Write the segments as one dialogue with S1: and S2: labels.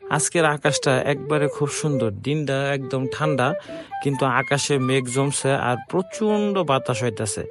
S1: আজকের আকাশটা একবারে খুব সুন্দর, দিনটা একদম ঠান্ডা, কিন্তু আকাশে মেঘ জমছে আর প্রচন্ড বাতাস হইতাছে।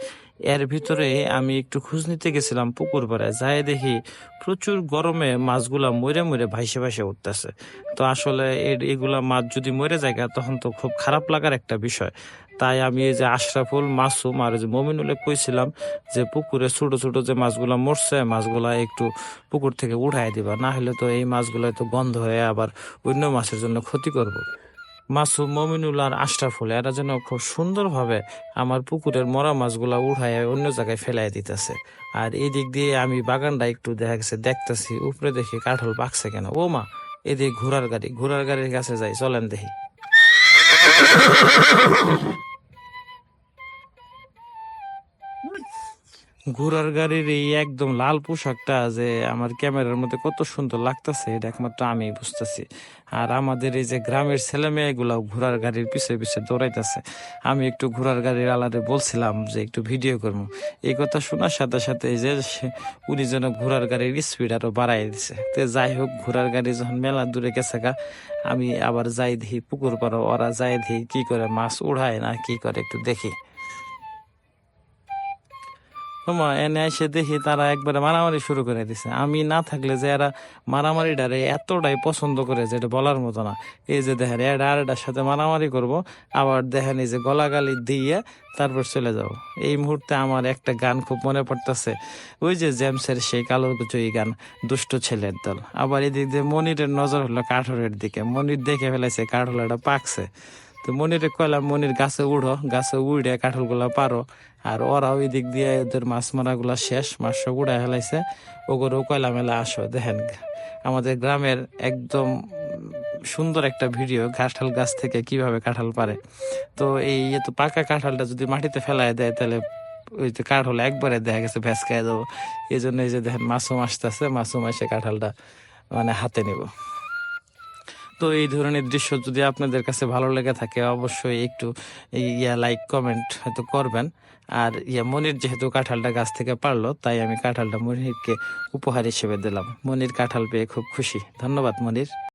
S1: এর ভিতরে আমি একটু খোঁজ নিতে গেছিলাম পুকুর পাড়ে, যাই দেখি প্রচুর গরমে মাছগুলা মরে মরে ভাইসে ভাইসে উঠতেছে। তো আসলে এগুলা মাছ যদি মরে যায় তখন তো খুব খারাপ লাগার একটা বিষয়। তাই আমি এই যে আশরাফুল, মাসুম আর যে মমিনুলে কইছিলাম যে পুকুরে ছোট ছোট যে মাছগুলা মরছে মাছগুলা একটু পুকুর থেকে উঠাই দিবা, না হলে তো এই মাছগুলো তো গন্ধ হয়ে আবার অন্য মাছের জন্য ক্ষতি করব। মাসুম, মমিনুল আর আশরাফুল এরা যেন খুব সুন্দরভাবে আমার পুকুরের মরা মাছগুলা উঠায় অন্য জায়গায় ফেলাই দিতেছে। আর এই দিক দিয়ে আমি বাগানটা একটু দেখা গেছে দেখতেছি, উপরে দেখি কাঁঠাল পাকছে কেন। ও মা, এদিকে ঘোড়ার গাড়ির কাছে যাই, চলেন দেখি। ঘোড়ার গাড়ির এই একদম লাল পোশাকটা যে আমার ক্যামেরার মধ্যে কত সুন্দর লাগতেছে এটা একমাত্র আমি বুঝতেছি। আর আমাদের এই যে গ্রামের ছেলে মেয়েগুলাও ঘোড়ার গাড়ির পিছে পিছে দৌড়াইতেছে। আমি একটু ঘোড়ার গাড়ির আলাদা বলছিলাম যে একটু ভিডিও করবো, এই কথা শোনার সাথে সাথে এই যে উনি যেন ঘোড়ার গাড়ির স্পিড আরো বাড়াই দিছে। তো যাই হোক, ঘোড়ার গাড়ি যখন মেলা দূরে গেছে আমি আবার যাই দেখি পুকুর পাড়ে, ওরা যাই দেখি কি করে, মাছ উড়ায় না কি করে একটু দেখি। তোমার এনে এসে দেখি তারা একবারে মারামারি শুরু করে দিছে। আমি না থাকলে যে এরা মারামারিটারে এতটাই পছন্দ করে যে এটা বলার মতো না। এই যে দেখেন এটা আর এটার সাথে মারামারি করব, আবার দেখেন এই যে গলাগালি দিয়ে তারপর চলে যাব। এই মুহূর্তে আমার একটা গান খুব মনে পড়তেছে, ওই যে জেমসের সেই কালো জয়ী গান, দুষ্ট ছেলের দল। আবার এদিক দিয়ে মনিরের নজর হলো কাঠলের দিকে, মনির দেখে ফেলেছে কাঠলটা পাকছে। তো মনিরে কইলাম, মনির গাছে উঠো, গাছে উড়ে কাঁঠাল গুলা পারো। আর ওরা ওই দিক দিয়ে ওদের মাছ মারা গুলা শেষ, মাছ সব উড়াই ফেলাইছে। ওগুলো কইলাম এলা আসো দেখেন আমাদের গ্রামের একদম সুন্দর একটা ভিডিও, কাঁঠাল গাছ থেকে কিভাবে কাঁঠাল পারে। তো এই তো পাকা কাঁঠালটা যদি মাটিতে ফেলায় দেয় তাহলে ওই যে কাঁঠাল একবারে দেখা গেছে ভেস খাই দেবো। এই জন্য এই যে দেখেন মাসুম আসতেছে, মাসুম এসে কাঁঠালটা মানে হাতে নিব। তো এই ধরনের দৃশ্য যদি আপনাদের কাছে ভালো লেগে থাকে অবশ্যই একটু লাইক কমেন্ট হয়তো করবেন। আর মনির যেহেতু কাঁঠালটা গাছ থেকে পারলো, তাই আমি কাঁঠালটা মনিরকে উপহার হিসেবে দিলাম। মনির কাঁঠাল পেয়ে খুব খুশি। ধন্যবাদ মনির।